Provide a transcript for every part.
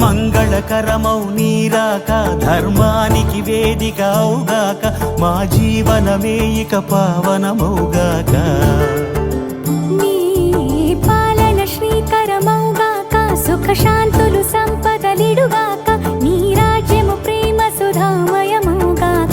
మంగళకరమౌ నీరాక ధర్మానికి వేదికవుగాక మా జీవనమే ఇక పావనమౌగాక నీ పాలన శ్రీకరమౌగాక సుఖ శాంతులు సంపదలిడుగాక నీ రాజ్యము ప్రేమ సుధామయమౌగాక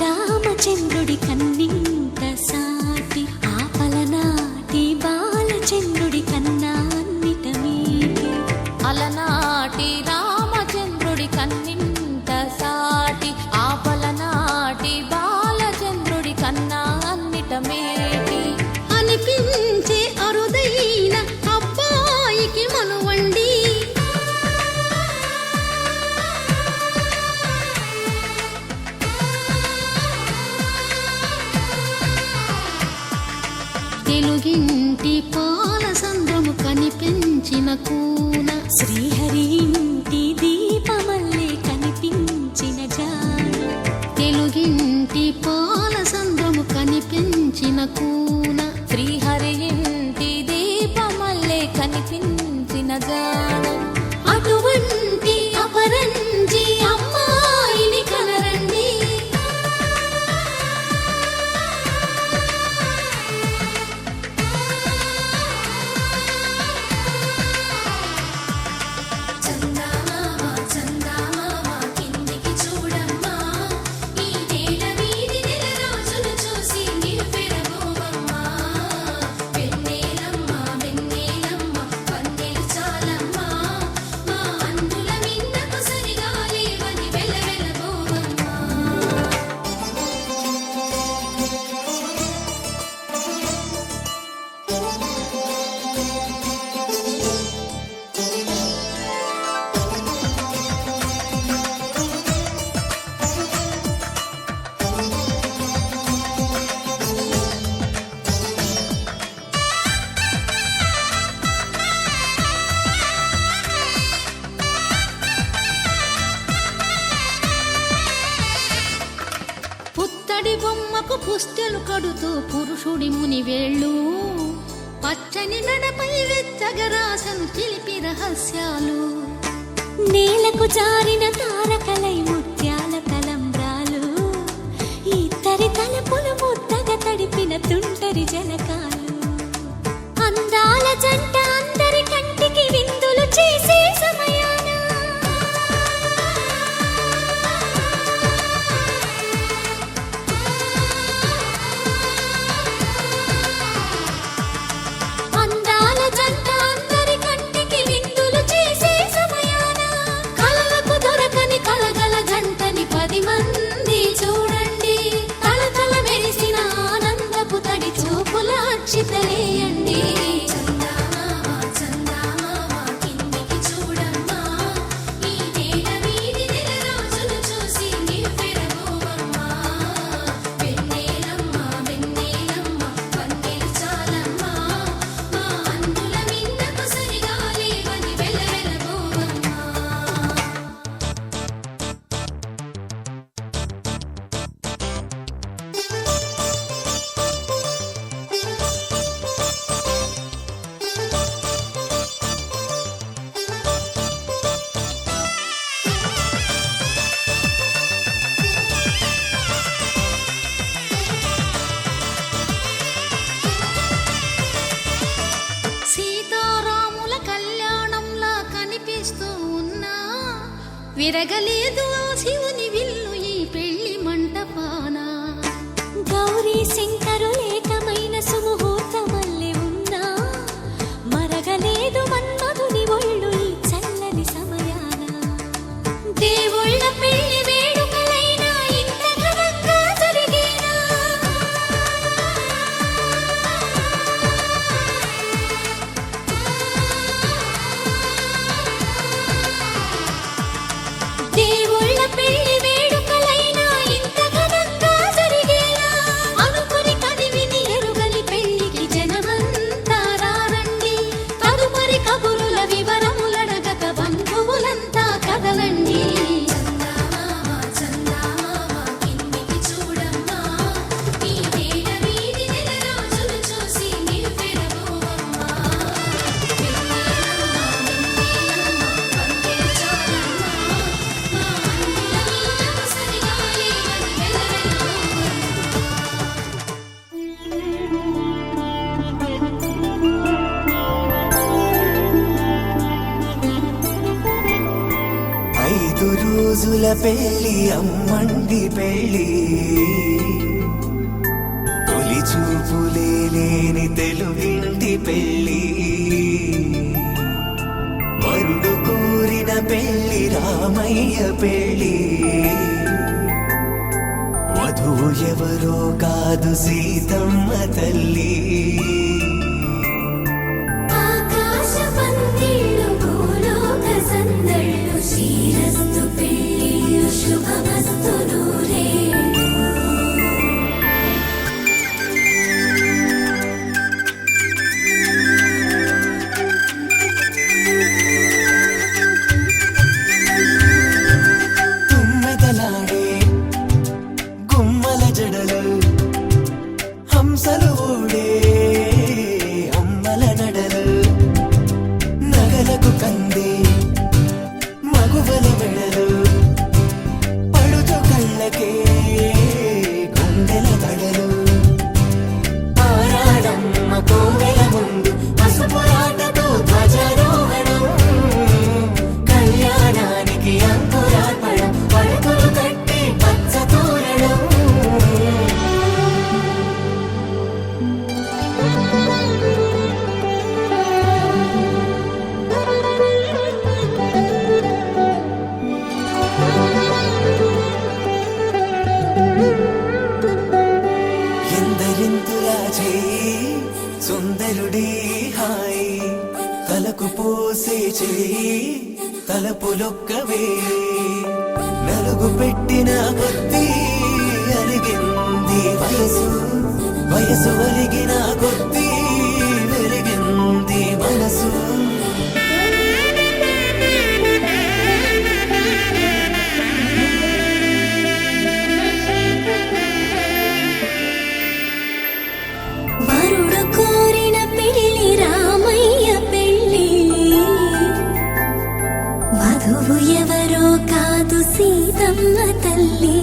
రామచంద్రుడి కన్నింత సాటి ఆపలనాటి బాలచంద్రుడి కన్నా అన్నిట మీటి అలనాటి రామచంద్రుడి కన్నింత సాటి ఆపలనాటి బాలచంద్రుడి కన్నా అన్నిట మేటి అనిపించే అరుదైన అబ్బాయికి మనువండి తెలుగింటి పాలసంద్రము కనిపించిన కూన శ్రీహరి ఇంటి దీపమల్లే కనిపించిన జాన తెలుగింటి పాలసంద్రము కనిపించిన కూన శ్రీహరి ఇంటి దీపమల్లే కనిపించిన జాన అటువంటి అపరంజి అమ్మాయిని కనరండి పుత్తడి బొమ్మకు పుస్తెలు కడుతూ పురుషుడి ముని వేళ్ళు పచ్చని నడపై వెచ్చగరాసను చిలిపి రహస్యాలు నేలకు జారిన తారకలై ముత్యాల తలంబ్రాలు ఇద్దరి తలపులు ముద్దగా తడిపిన తుంటరి జలకాలు అందాల జంట అందరి కంటికి విందులు చేసే సమయాన అందాల జంట అందరి కంటికి విందులు చేసే సమయాన కలలకు దొరకని కలగల జంటని 10 మంది చూడండి తలతల మెరిసిన ఆనందపు తడి చూపుల అక్షితలేయండి సీతారాముల కళ్యాణంలా కనిపిస్తూ ఉన్నా విరగలేదు ఆ శివుని విల్లు ఈ పెళ్లి మంటపాన గౌరీ శంకరులేకమైన సుముహూర్తమల్లె ఉన్నా మరగలేదు మన్మధుని ఒళ్ళు ఈ చల్లని సమయాన దేవుళ్ళ పెళ్లి వేడుకలైనా ఇంత ఘనంగా జరిగేనా దేవుళ్ళ పెళ్లి వేడుకలైనా ఇంత ఘనంగా జరిగేనా అనుకుని కదివిని ఎరుగని పెళ్లికి జనమంతా రారండి తదుపరి కబురుల వివరములడగక బంధువులంతా కదలండి ఐదు రోజుల పెళ్లి అమ్మండి పెళ్లి తొలి చూపులే లేని తెలుగింటి పెళ్లి వరుడు కోరిన పెళ్లి రామయ్య పెళ్లి వధువు ఎవరో కాదు సీతమ్మ తల్లి ఆకాశ పందిళ్ళు భూలోక సందళ్ళు శ్రీరస్తు పెళ్లిళ్ళు శుభమస్తు నూరేళ్ళు తుమ్మెదలాడే గుమ్మల జడలు హంసలు ఊడే అమ్మల నడలు నగలకు కంది మగువల మెడలు పడుచు కళ్ళకే గుండెల తడలు ఆరాడమ్మ కోవెల ముందు పసుపురాటతో ధ్వజారోహణం కళ్యాణానికి అంకురార్పణం పడుకులు కట్టి పచ్చ తోరణం ఎందరింతులా చేయి సుందరుడి హాయి తలకు పోసే చేయి తలపులొక్కవే నలుగు పెట్టిన కొద్దీ అలిగింది వయసు వయసు ఒలిగిన కొద్దీ వెలిగింది మనసు వధువు ఎవరో కాదు సీతమ్మ తల్లి.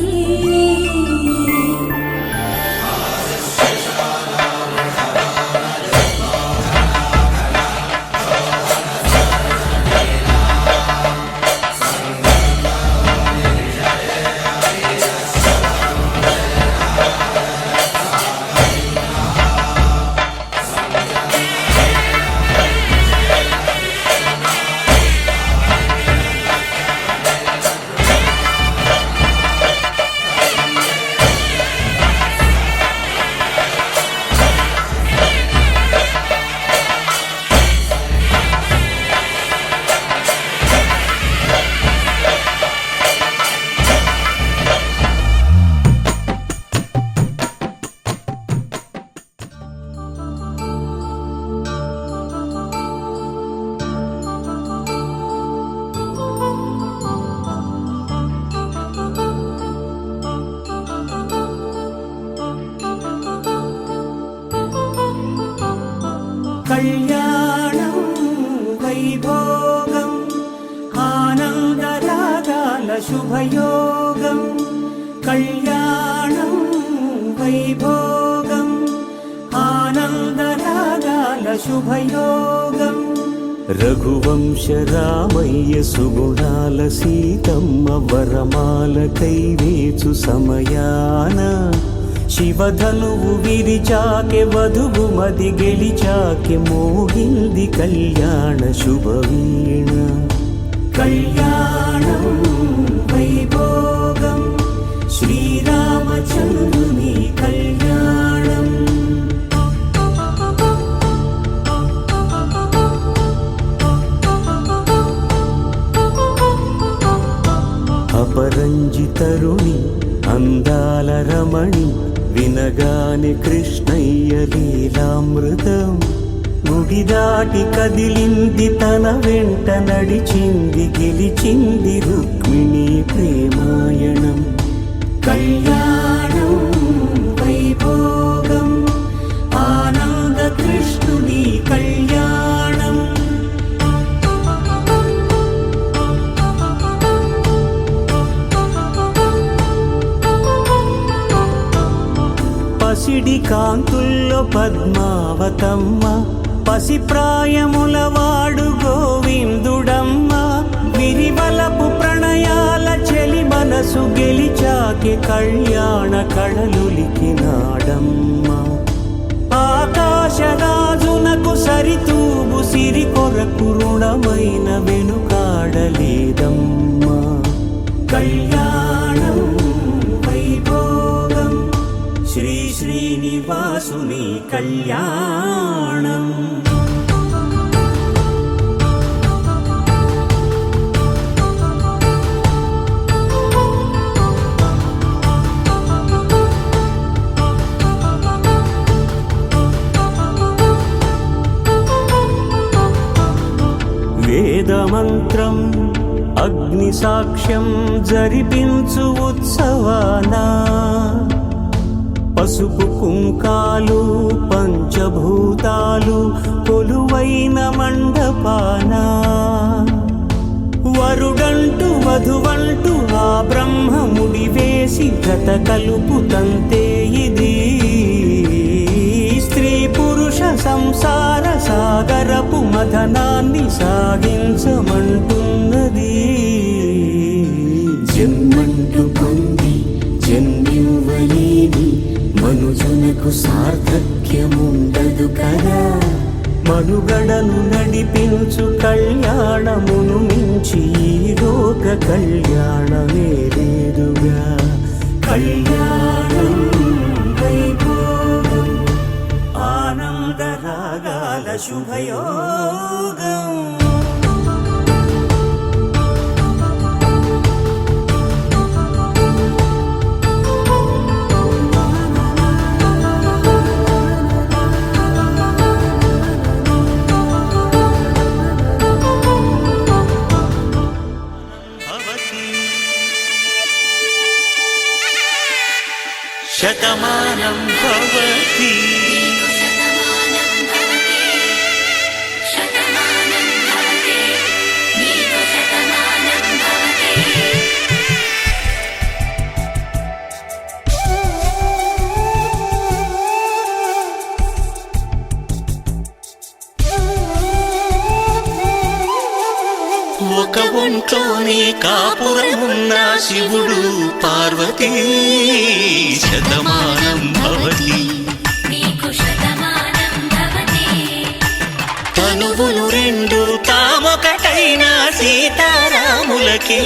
కళ్యాణం వైభోగం ఆనందరాగాల శుభయోగం. కళ్యాణం వైభోగం ఆనందరాగాల శుభయోగం. రఘువంశ రామయ్య సుగుణాల సీతమ్మ వరమాల కైవేచు సమయాన శివధనువు విరిచాకె వధువు మది గెలిచాకె మోగింది కళ్యాణ శుభవీణ. కళ్యాణం వైభోగం శ్రీరామచంద్రుని కళ్యాణం. అపరంజి తరుణి అందాల రమణి వినగానే కృష్ణయ్య లీలామృతం. గుడి దాటి కదిలింది తన వెంట నడిచింది గెలిచింది రుక్మిణి ప్రేమాయణం. కళ్యాణం వైభోగం ఆనంద కృష్ణుని కళ్యాణం. పసిడి కాంతుల్లో పద్మావతమ్మ పసి ప్రాయముల వాడు గోవిందుడమ్మ. విరివలపు ప్రణయాల చెలి మనసు గెలిచాకె కళ్యాణ కళలులికినాడమ్మ. ఆకాశరాజునకు సరితూబు సిరి కొరకు రుణమైన వెనుకాడలేదమ్మ. కళ్యాణం వైభోగం శ్రీ శ్రీనివాసుని కళ్యాణం. వేదమంత్రం అగ్ని సాక్ష్యం జరిపించు ఉత్సవానా. పసుపు కుంకాలు పంచభూతాలు కొలువైన మండపాన. వరుడంటూ వధువంటూ ఆ బ్రహ్మముడి వేసి జత కలుపుతంతే ఇది. స్త్రీ పురుష సంసార సాగరపు మథనాన్ని సాగించమంటున్నది. జన్మంటూ పొంది జన్మివ్వలేని మనుజునకు సార్థక్యముండదు కదా. మనుగడను నడిపించు కళ్యాణమును మించి ఈ లోక కళ్యాణమే లేదుగా. కళ్యాణం వైభోగం ఆనందరాగాల శుభయోగం. శతమానం భవతి శతమానం భవతి ఒంట్లోనే కాపురమున్న శివుడు పార్వతీ శతమానం భవతి నీకు శతమానం భవతి తనువులు రెండు తామొకటైన సీతారాములకి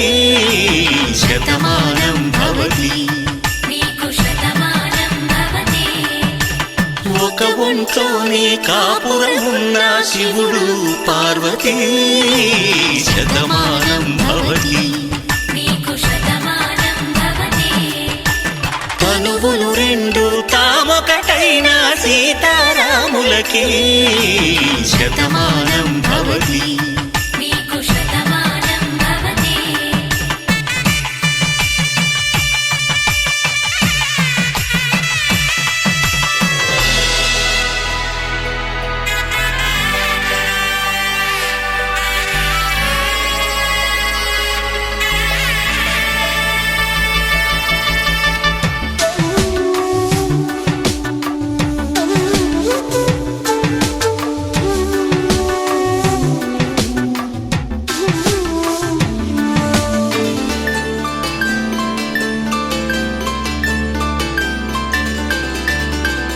శతమానం భవతి నీకు శతమానం భవతి ఒక ఒంట్లోనే కాపురమున్న శివుడు పార్వతీ శతమానం భవతి నీకు శతమానం భవతి తనువులు రెండు తామొకటైన సీతారాములకి శతమానం భవతి నీకు శతమానం భవతి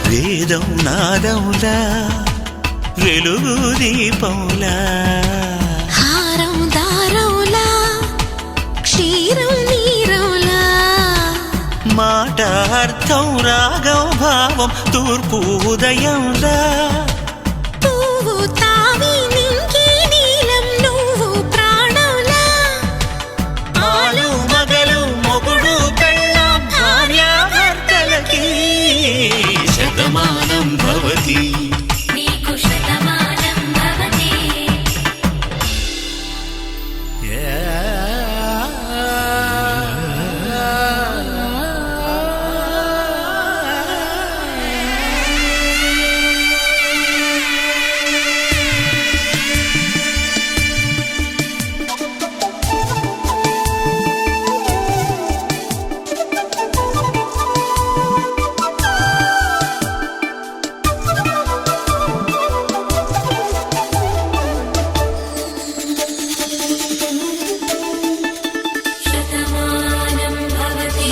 వేదం నాదములా వెలుగు దీపములా హారం దారౌలా క్షీరం నీరౌలా మాట అర్థం రాగం భావం తూర్పు ఉదయంలా పువ్వు తావి నింగి నీలం నువ్వు ప్రాణంలా ఆలు మగలు మొగుడు పెళ్ళాం భార్యాభర్తలకి శతమానం భవతి నీకు శతమానం భవతి శతమానం భవతి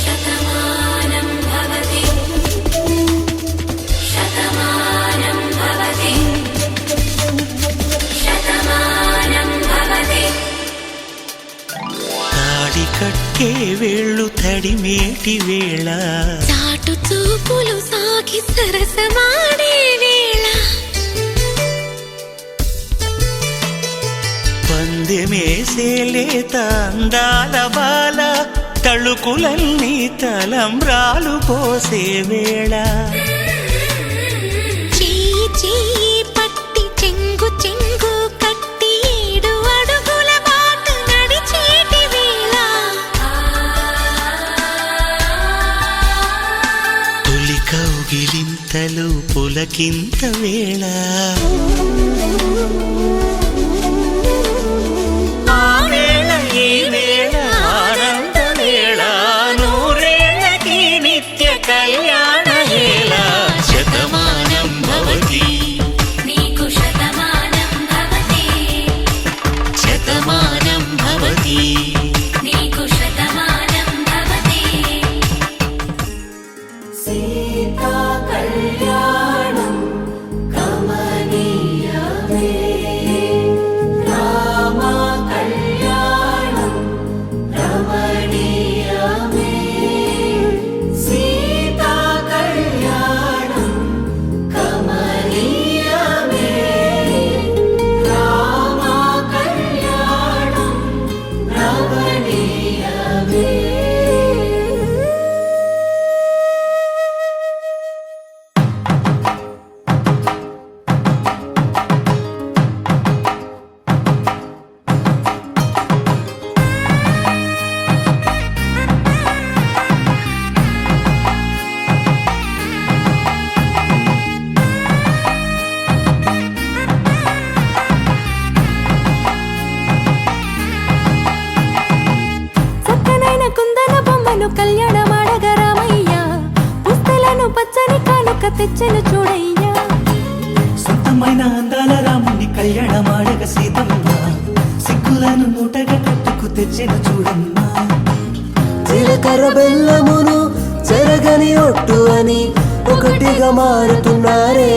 శతమానం భవతి శతమానం భవతి శతమానం భవతి తాడి కట్టే వేళ్ళు తడిమేటి వేళ చాటు చూపులు సాగి సరసమాడే వేళ పందెమేసేలేత అందాల బాల తళుకులన్నీ తలంబ్రాలు పోసే వేళ చెయ్యి చెయ్యి పట్టి చెంగు చెంగు కట్టి 7 అడుగుల బాట నడిచేటి వేళ తొలి కౌగిలింతలు పులకింత వేళ ఆ వేళ ఈ వేళ ఆనంద వేళ నూరేళ్ళకి నిత్య కళ్యాణ వేళ శతమానం భవతి నీకు శతమానం భవతి శతమానం భవతి నీకు శతమానం భవతి సీతా కళ్యాణం కమనీయమే రామ కళ్యాణం రమణీయమే సీతా కళ్యాణం కమనీయమే రామ కళ్యాణం రమణీయమే చక్కనైన కుందన బొమ్మను కళ్యాణమాడగ రామయ్య పుస్తలను పచ్చని కానుక తెచ్చెను చూడయ్యా సొంతమైన అందాల రాముని కళ్యాణమాడగ సీతమ్మ మూటగా కట్టుకు తెచ్చిన చూడమ్మా జీలకర్ర బెల్లమును చెరగని ఒట్టు అని ఒకటిగా మారుతున్నారే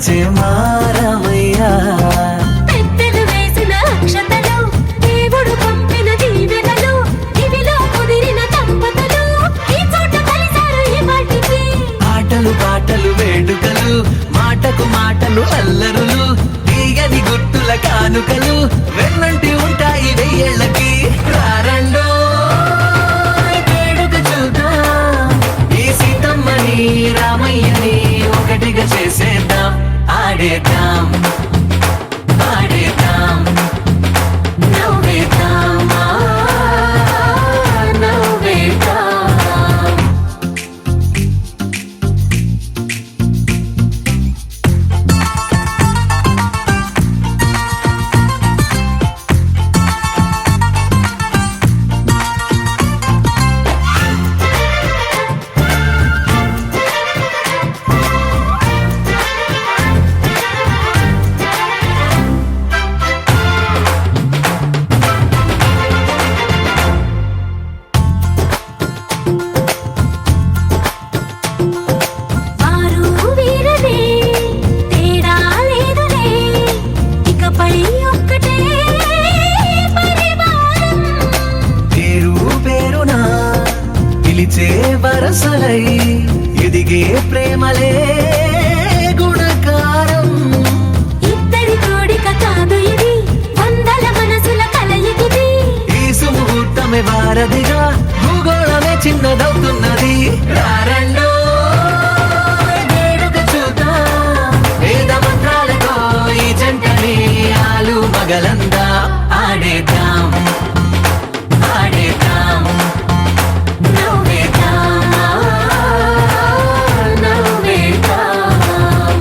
వచ్చే మారమయ్యా పెద్దలు వేసిన అక్షతలు దేవుడు పంపిన దీవెనలు ఇవిలో కుదిరిన దంపతులు ఈ చోట కలిసారు ఈ వాటికి ఆటలు పాటలు వేడుకలు మాటకు మాటలు అల్లరులు తీయని గుర్తుల కానుకలు వెన్నంటి ఉంటాయి వెయ్యేళ్ళకి రారండో వేడుక చూద్దాం ఈ సీతమ్మని రామయ్యని ఒకటిగా చేసేద్దాం ఆడేద్దాం ఆడేద్దాం నవ్వేద్దాం నవ్వేద్దాం వారు వీరనే తేడా లేదులే ఇకపై ఒక్కటే పరివారం పేరు పేరునా పిలిచే వరసలై ఎదిగే ప్రేమలే గుణకారం ఇద్దరి కోడిక కాదు ఇది వందల మనసుల కలయికిది ఈ సుముహూర్తమే వారధిగా భూగోళమే చిన్నదవుతున్నది రారండో వేడుక చూద్దాం వేద మంత్రాలతో ఈ జంటని ఆలు మగలందా ఆడేద్దాం ఆడేద్దాం నవ్వేద్దాం నవ్వేద్దాం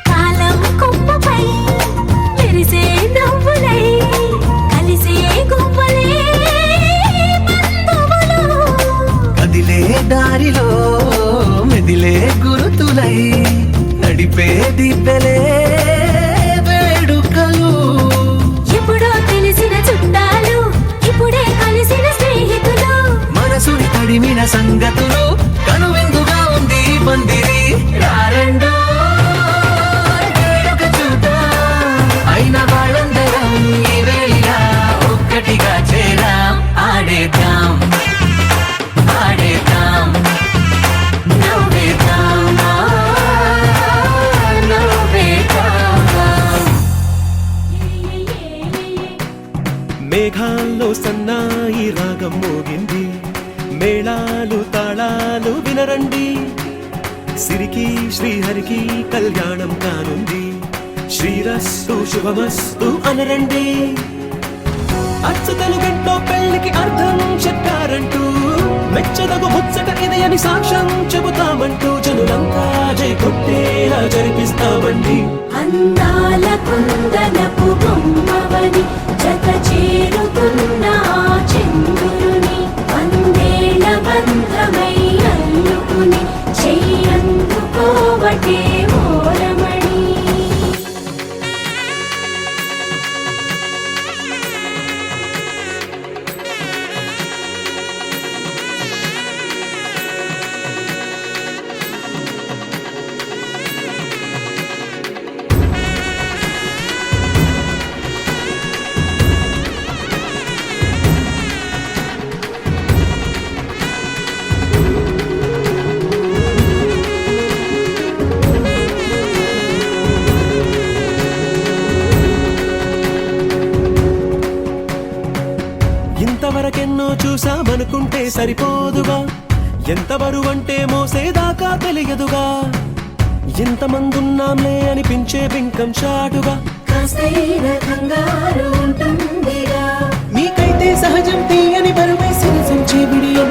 కాలం కొమ్మపై మెరిసే నవ్వులై కలిసే గువ్వలే బంధువులు కదిలే దారిలో మెదిలే గురుతులై నడిపే దిబ్బెలే వేడుకలు ఎప్పుడో తెలిసిన చుట్టాలు ఇప్పుడే కలిసిన స్నేహితులు మనసుని తడిమిన సంగతులు కనువిందుగా ఉంది ఈ పందిరి రారండో వేడుక చూద్దాం అయిన వాళ్ళందరం ఈ వేళ ఒక్కటిగా చేరాం ఆడేద్దాం ఆడేద్దాం నవ్వేద్దాం నవ్వేద్దాం మేఘాల్లో సన్నాయి రాగం మోగింది మేళాలు తాళాలు వినరండి సిరికి శ్రీహరికి కళ్యాణం కానుంది శ్రీరస్తు శుభమస్తు అనరండి అచ్చతలు గంటో పెళ్లికి అర్థం చెప్పారంటూ మెచ్చదగు ముచ్చట ఇది అని సాక్ష్యం చెబుతామంటూ జనులంతా జై కొట్టేలా జరిపిస్తామండి అందాల కుందనపు బొమ్మవని జత చేరుతున్న ఆ చంద్రుని వందేళ్ల బంధమై అల్లుకుని చెయ్యందుకోవటే ఓరమణి ఇంతవరకెన్నో చూసామనుకుంటే సరిపోదుగా ఎంత బరువంటే మోసేదాకా తెలియదుగా ఇంతమందున్నాంలే అనిపించే బింకం చాటుగా కాస్తైన కంగారు ఉంటుందిగా మీకైతే సహజం తీయని బరువై సిరిసంచే బిడియం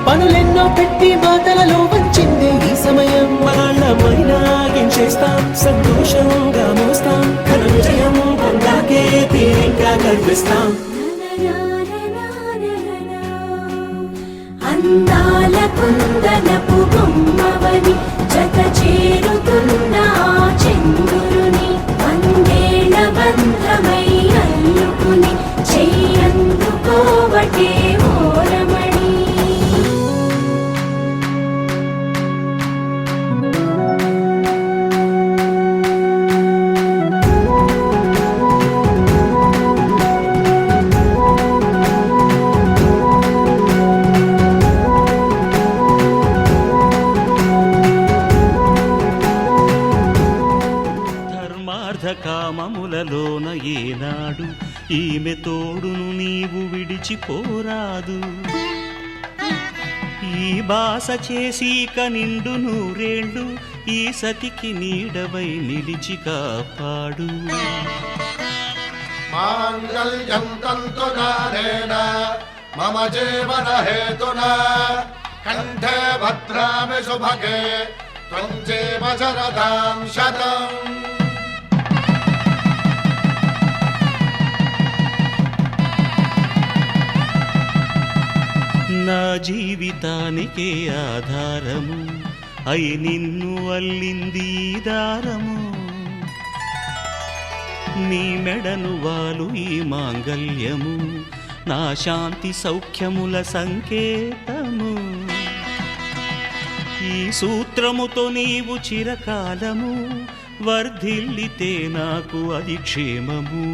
పనులెన్నో పెట్టి మాటలలో వచ్చిందే ఈ సమయం మనాళ్ళమైనా ఏం చేస్తాం సంతోషంగా మోస్తాం ఘన విజయం పొందాకే తీరిక చూపిస్తాం. అందాల కుందనపు బొమ్మవని జత చేరుతున్న ఆ చంద్రుని వందేళ్ల బంధమై అల్లుకుని చెయ్యందుకోవటే ఓరమణి. ధర్మార్థ కామములలోన ఏనాడు ఈమె తోడును నీవు విడిచిపోరాదు. ఈ బాస చేసి నిండు నూరేళ్ళు ఈ సతికి నీడవై నిలిచి కాపాడు. మాంగళ్యం తంతునానేన మమ జీవన హేతునా కంఠే భద్రామి శుభగే త్వం జీవ శరదాం శతం. నా జీవితానికే ఆధారము అయి నిన్ను అల్లింది ఈ దారము. నీ మెడను వాలు ఈ మాంగల్యము నా శాంతి సౌఖ్యముల సంకేతము. ఈ సూత్రముతో నీవు చిరకాలము వర్ధిల్లితే నాకు అది క్షేమము.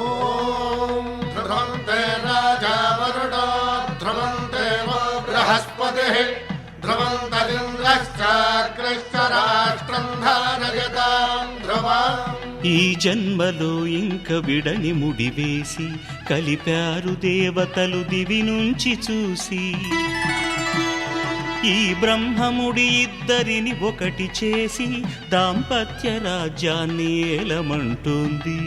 ఓం ధ్రువంతే రాజా వరుణో ధ్రువంతే వో బృహస్పతిః ధ్రువంతరింద్రశ్చాగ్రశ్చ రాష్ట్రం ధారయతాం ధ్రువం. ఈ జన్మలో ఇంక విడని ముడివేసి కలిపారు దేవతలు దివి నుంచి చూసి. ఈ బ్రహ్మముడి ఇద్దరిని ఒకటి చేసి దాంపత్య రాజ్యాన్ని ఏలమంటోంది.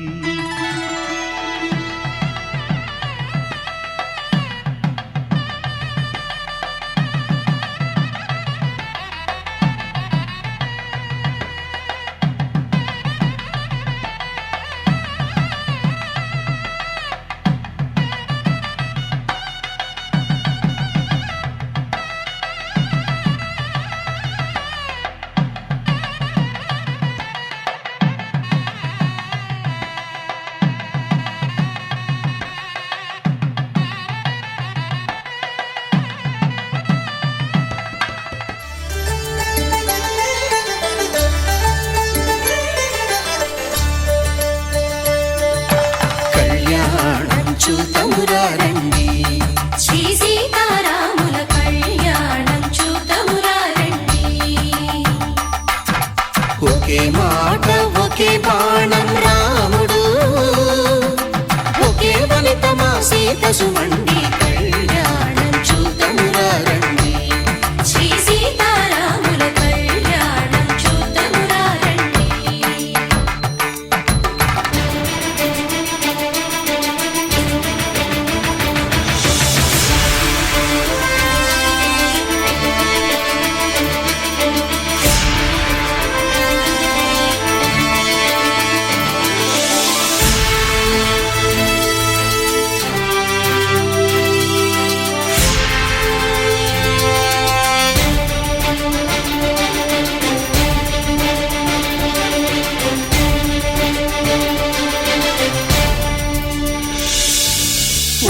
కళ్యాణం చూతమురారండి, శ్రీ సీతారాముల కళ్యాణం చూతమురారండి. ఒకే మాట ఒకే బాణం రాముడు, ఒకే వనిత మా సీత సుమండి. కళ్యాణం చూతమురారండి, శ్రీ సీతారాముల కళ్యాణం చూతమురారండి.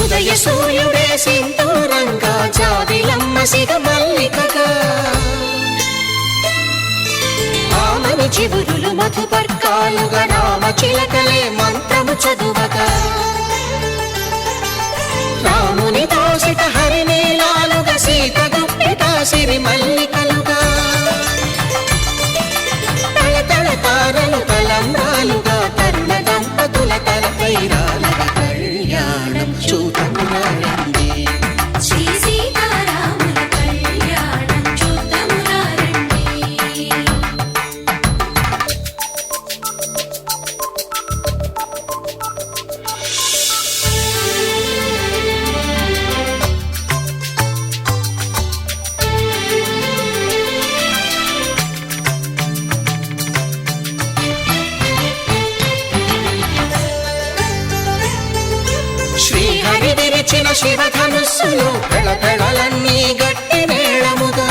ఉదయ సూర్యుడే సింధూరంగా, జాబిలమ్మ సిగ మల్లికగా, ఆమని చివురులు మధుపర్కాలుగా, రామ చిలకలే మంత్రము చదువగా, రాముని దోసిట హరినీలాలుగా, సీత గుప్పిట సిరి మల్లికలుగా, తళతళ తారలు తలంబ్రాలుగా, తరుణ దంపతుల తలపైరాలుగా. కళ్యాణం చూతమురారండి, శ్రీ సీతారాముల కళ్యాణం చూతమురారండి. శివధనుస్సులు పెళపెళలన్నీ గట్టి మేళముగా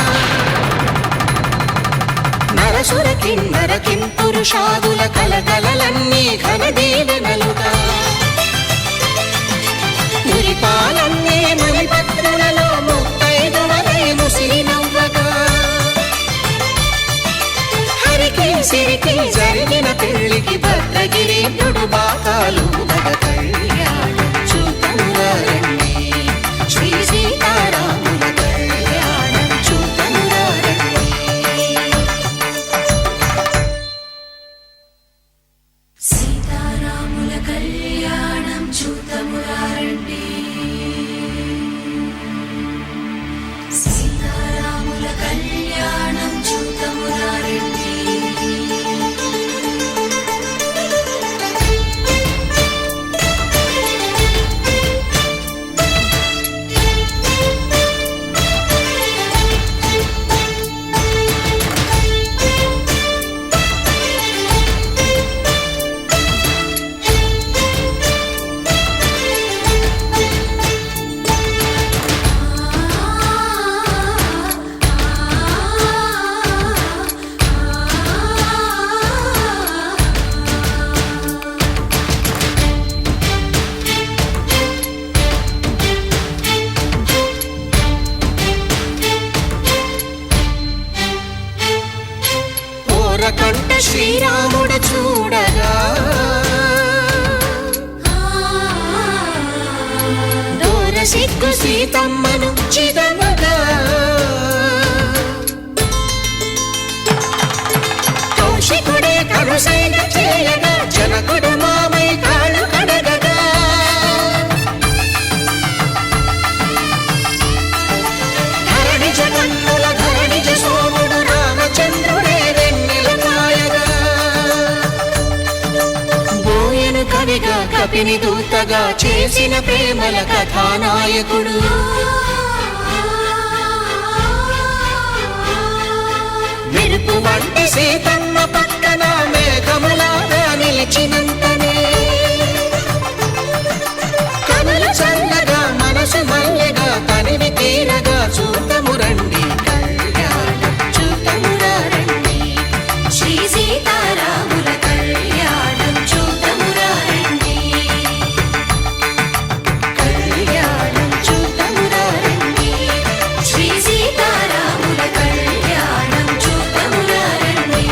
నరసుర కిన్నర కింపురుషాదుల కలకలలన్నీ ఘన దీవెనలుగా మురిపాలన్నీ మునిపత్రులలో ముత్తైదువలై ముసిరి నవ్వగా హరికి సిరికి జరిగిన పెళ్లికి భద్రగిరీంద్రుడు బాకాలు కళ్యాణం చూతమురారండి శ్రీ సీతారాముల కళ్యాణం చూతమురారండి సీతారాముల కళ్యాణం చూతమురారండి సీతారాముల కళ్యాణం చూతమురారండి ఓరకంట శ్రీరాముడు చూడగా దూర సిగ్గు సీతమ్మను చిదమగా కౌశికుడే కరుసైన చేయగా జనకుడు మామై కాళ్ళు కడగగా ధరణి జగన్నుల ధరణిజ సోముడు రామచంద్రుడే వెన్నెల కాయగా బోయను కవిగా కపిని దూతగా చేసిన ప్రేమల కథానాయకుడు మెరుపు వంటి సీతమ్మ పక్కన మేఘములాగా నిలిచినంతనే కనులు చల్లగా మనసు మల్లెగా తనివి తీరగా చూతమురండి కళ్యాణం చూతమురారండి శ్రీ సీతారాముల కళ్యాణం చూతమురారండి కళ్యాణం చూతమురారండి శ్రీ సీతారాముల కళ్యాణం చూతమురారండి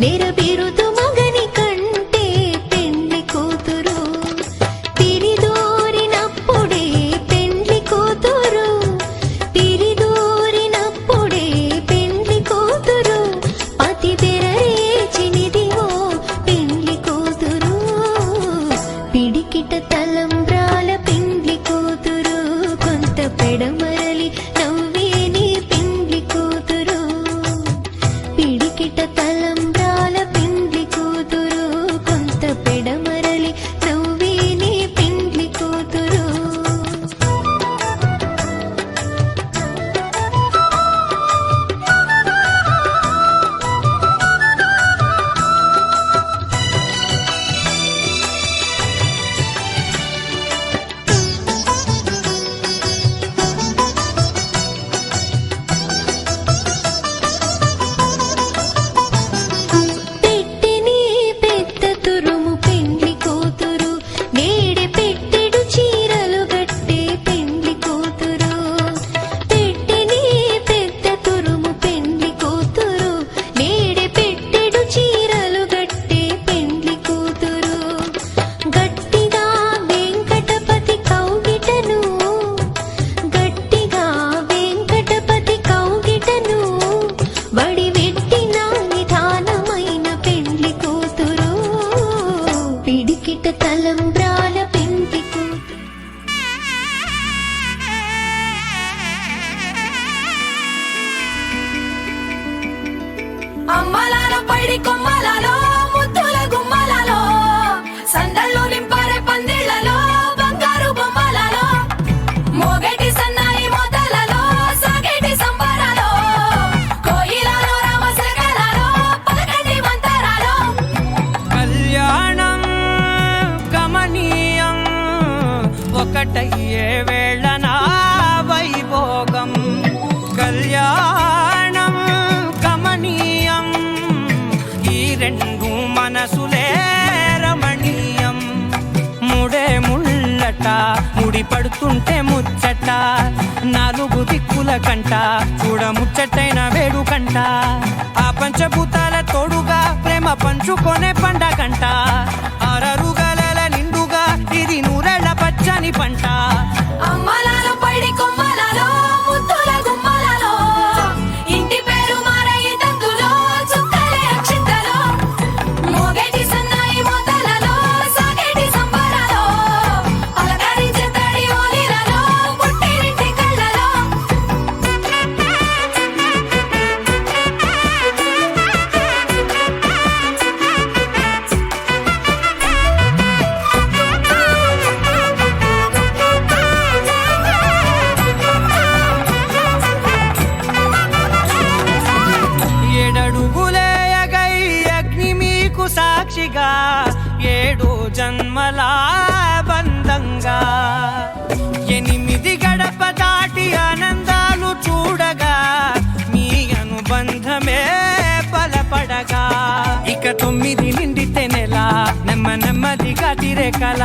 నెరబిరుదు మగని కంటే పెండ్లి కూతురు పిరిదోరినప్పుడే పెండ్లి కూతురు పిరిదోరినప్పుడే పెండ్లి కూతురు పతి బెరరేచినిదివో పెండ్లి కూతురు పిడికిట తలంబ్రాల పెండ్లి కూతురు కొంత పెడమరలి నవ్వేని పెండ్లి కూతురు పిడికిట తలంబ్రాల పెండ్లి కూతురు కొంత పెడమరలి నవ్వేని పెండ్లి కూతురు పెట్టెని పెద్ద తురుము పెండ్లి కూతురు నేడే పెట్టెడు చీరలు గట్టే పెండ్లి కూతురు పెట్టెని పెద్ద తురుము పెండ్లి కూతురు నేడే పెట్టెడు చీరలు గట్టే పెండ్లి కూతురు గట్టిగా వెంకటపతి కౌగిటను గట్టిగా వెంకటపతి కౌగిటను వడివెట్టిన నిధానమైన పెండ్లి కూతురు పిడికిట తలంబ్రాల పెండ్లి కూతురు అమ్మలాలో పైడి కొమ్మలలో ముద్దుల గుమ్మలలో సందళ్ళు నింపారే పందిళ్లలో బంగారు బొమ్మలలో మోగేటి సన్నాయి మోతలలో సాగేటి సంబరాలో కోయిలలో రామశకలలో పలకటి మంతరాలో కళ్యాణం గమనీయం ఒకటయ్యే వేళ నా వైభోగం కళ్యాణం గమనీయం ఈ రెండు మనసులే రమణీయం ముడే ముళ్ళట ముడి పడుతుంటే ముచ్చట నాలుగు దిక్కుల కంట చూడ ముచ్చటైన వేడుకంట ఆ పంచభూతాల తోడుగా ప్రేమ పంచుకొనే పండగంట ఆరరుగల నిండుగా ఇది నూరెళ్ళ పచ్చని పంట అమ్మలాలో పైడి కొమ్మలలో ముద్దుల గుమ్మలలో ఇంటి పేరు మారయ్య తందులో చుక్కలే అక్షింతలో మోగేటి సన్నాయి మోతలలో సాగేటి సంబరాలో అలకరించే తడి ఓలిలలో పుట్టినింటి కళ్ళలో ఏడడుగులేయగై అగ్ని మీకు సాక్షిగా ఏడు జన్మల బంధంగా ఎనిమిది గడప దాటి ఆనందాలు చూడగా మీ అనుబంధమే బలపడగా ఇక 9 నిండితే నెల నెమ్మదిగా తిరేకల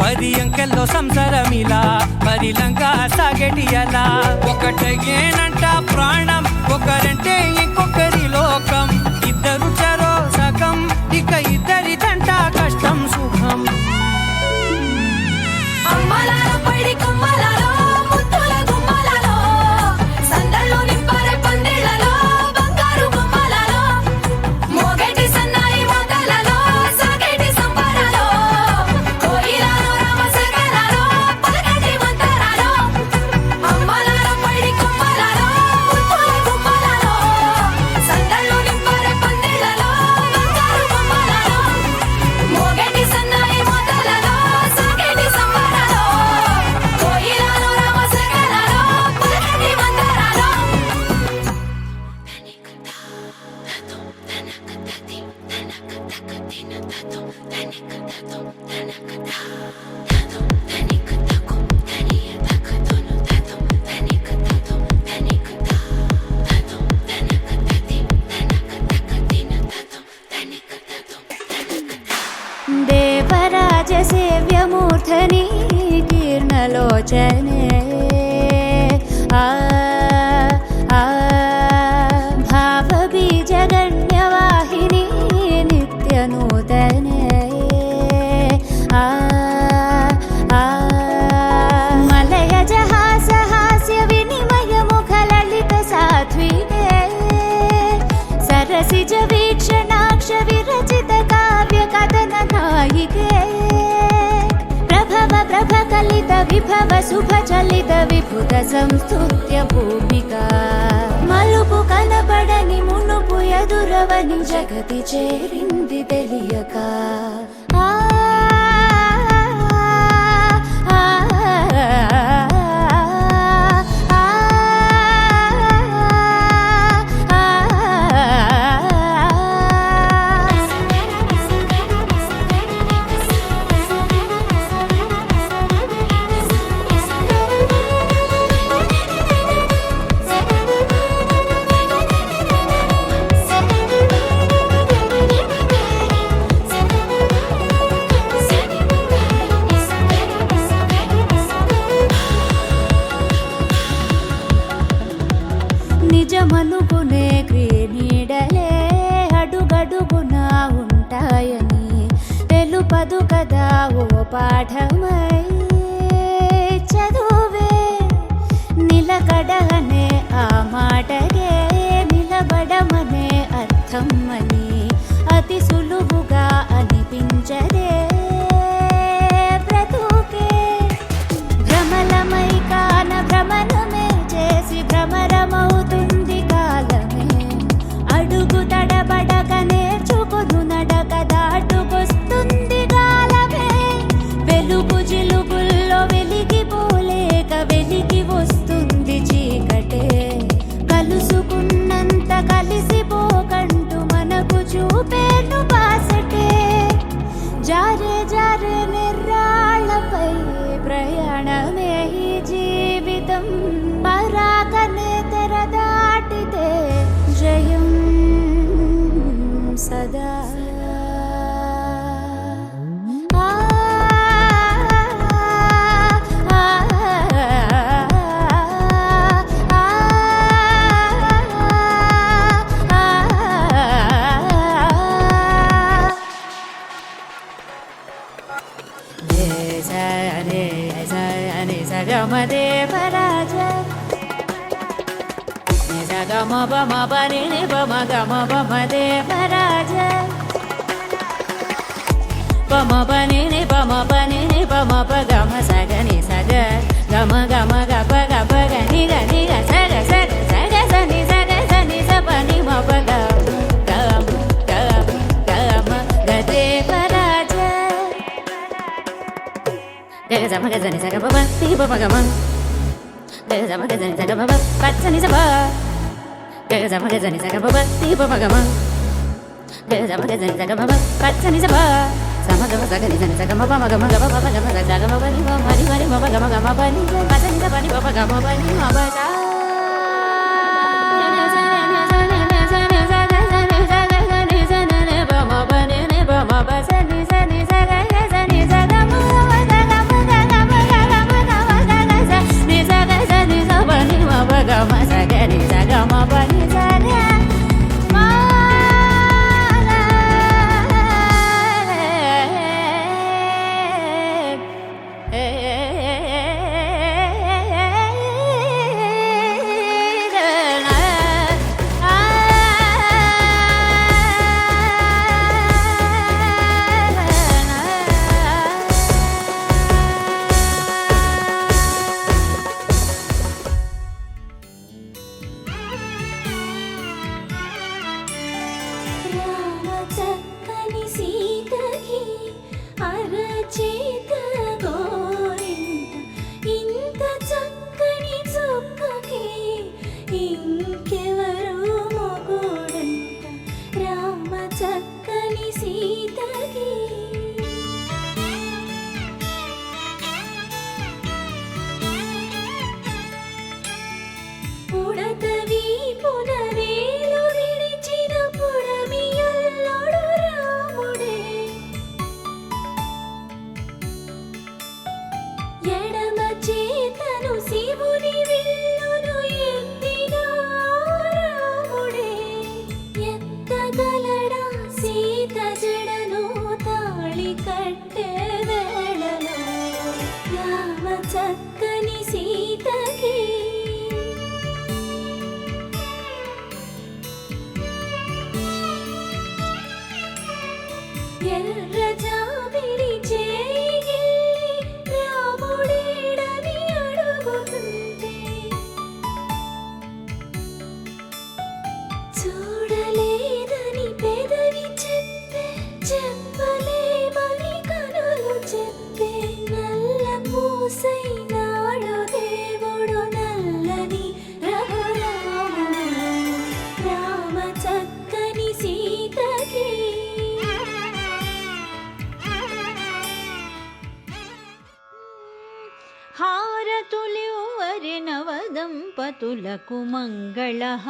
10 అంకెల్లో సంసారమిలా 10 లంగా సాగేటియలా ఒకటేనంట ప్రాణం ఒకరంటే ఇంకొకరి లోకం ఇద్దరు చరో సగం ఇక ఇద్దరిదంట కష్టం సుఖం అమ్మలాలో పైడి కొమ్మలలో ముద్దుల గుమ్మలలో సందళ్ళు నింపారే పందిళ్లలో బంగారు బొమ్మలలో మోగేటి సన్నాయి మోతలలో సాగేటి సంబరాలో కోయిలలో రామశకలలో పలకటి మంతరాలో అమ్మలాలో పైడి కొమ్మలలో ముద్దుల గుమ్మలలో సందళ్ళు నింపారే పందిళ్లలో బంగారు బొమ్మలలో మోగేటి సన్నాయి మోతలలో సాగేటి సంబరాలో కోయిలలో రామశకలలో పలకటి మంతరాలో దేవరాజ సేవ్యమూర్ధని కీర్ణలోచనే ఆ ఆ భావబీజగణ్యవాహిని నూతనే మలయజ హాస్య వినిమయ ముఖ లలిత సాత్వికే సరసిజ వీక్షణాక్ష విరచిత కావ్య కథన నాయికే ప్రభవ ప్రభ కలిత విభవ శుభ చలిత విభుత సంస్తుత్య భూమికా మలుపు కనబడని మునుపు ఎదురవని జగతి చేరింది తెలియక నిజమనుకునే క్రీనీడలే అడుగడుగునా ఉంటాయని తెలుపదు కదా ఓ పాఠమై చదువే నిలకడనే ఆ మాటగే నిలబడమనే అర్థం అని అతి సులువుగా అనిపించదే బ్రతుకే భ్రమలమై కాన భ్రమణమే చేసి భ్రమరమవుతుంది కాలమే అడుగు తడబడక నేర్చుకును నడక దాటుకొస్తుంది కాలమే వెలుగు జిలుగుల్లో వెలిగిపోలేక వెలిగి వస్తుంది చీకటే కలుసుకున్నంత కలిసిపోకంటూ మనకు చూపేను బాసటే జారే జారే నిర్రాళ్ళపై ప్రయాణమే ఈ జీవితం పరాకనే తెర దాటితే జయం సదా దేవరాజ గమ బమ బని బమ గమ బమ దేవరాజ బమ బని బమ బని బమ ప గమ సగని సగ గమ గమ గప గప గని గని సగ సగ సగ సని సగ సని సపని మ ప గమ గమ గమ గదేవరాజ గగ జమ గజని సగ బమ తి బమ గమ గగ జమ గజని సగ బమ పచ్చని సబ గగ జమ గజని సగ బమ తి బమ గమ గగ జమ గజని సగ బమ పచ్చని సబ సమ గమ సగని సని సగ మ బమ గమ గమ బమ గమ సగ మ బని మ మరి మరి మ గమ గమ బని పచ్చని సబని బమ గమ బని మ బ సా దంపతులకు మంగళహారతులివ్వరే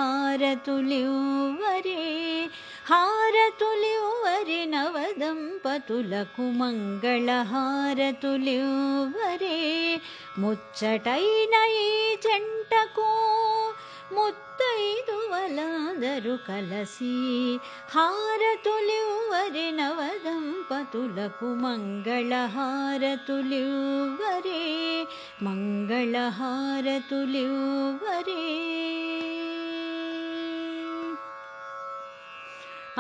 హారతులివ్వరే నవదంపతులకు మంగళహారతులివ్వరే ముచ్చటైన ఈ జంటకు ముత్తైదువలందరూ కలసి హారతులివ్వరే నవదంపతులకు మంగళహారతులివ్వరే మంగళహారతులివ్వరే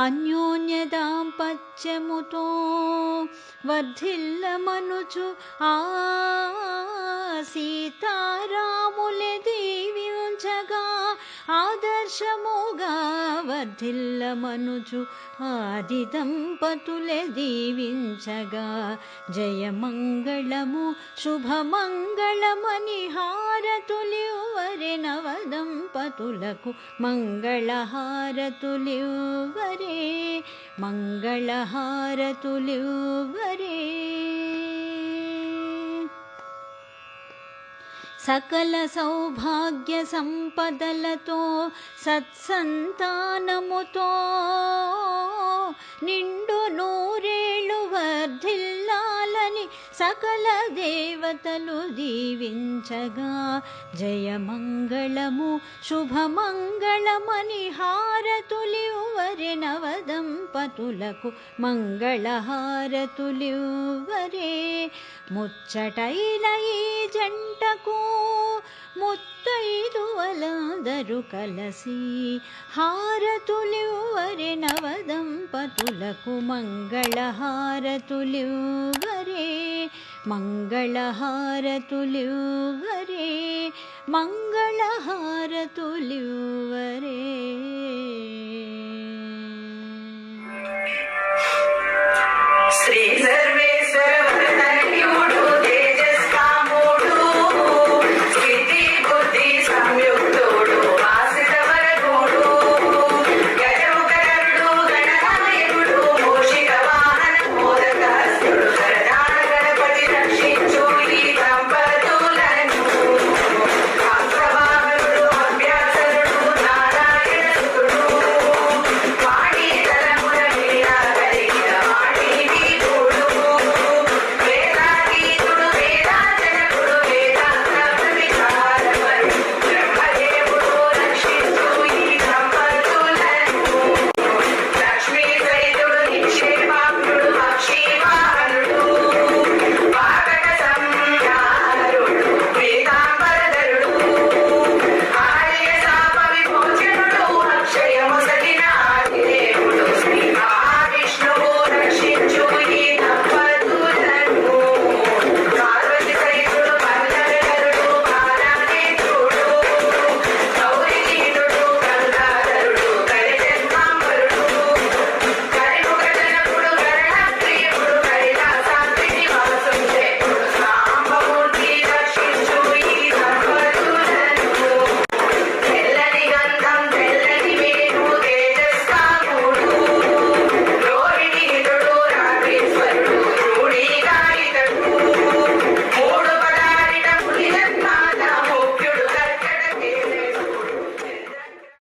అన్యోన్య దాంపత్యముతో వర్ధిల్లమనుచు ఆ సీతారాములే దీవించగా ఆదర్శముగా వర్ధిల్లమనుచు ఆది దంపతులే దీవించగా జయమంగళము శుభమంగళమని హారతులివ్వరే నవదంపతులకు మంగళహారతులివ్వరే మంగళహారతులివ్వరే సకల సౌభాగ్య సంపదలతో సత్సంతానముతో నిండు నూరేళ్ళు వర్ధిల్లాలని సకల దేవతలు దీవించగా జయమంగళము శుభమంగళమని హారతులివ్వరే నవదంపతులకు మంగళహారతులివ్వరే ముచ్చటైన ఈ జంటకు ముత్తైదువలందరూ కలసి హారతులివ్వరే నవదంపతులకు మంగళహారతులివ్వరే మంగళహారతులివ్వరే మంగళహారతులివ్వరే శ్రీ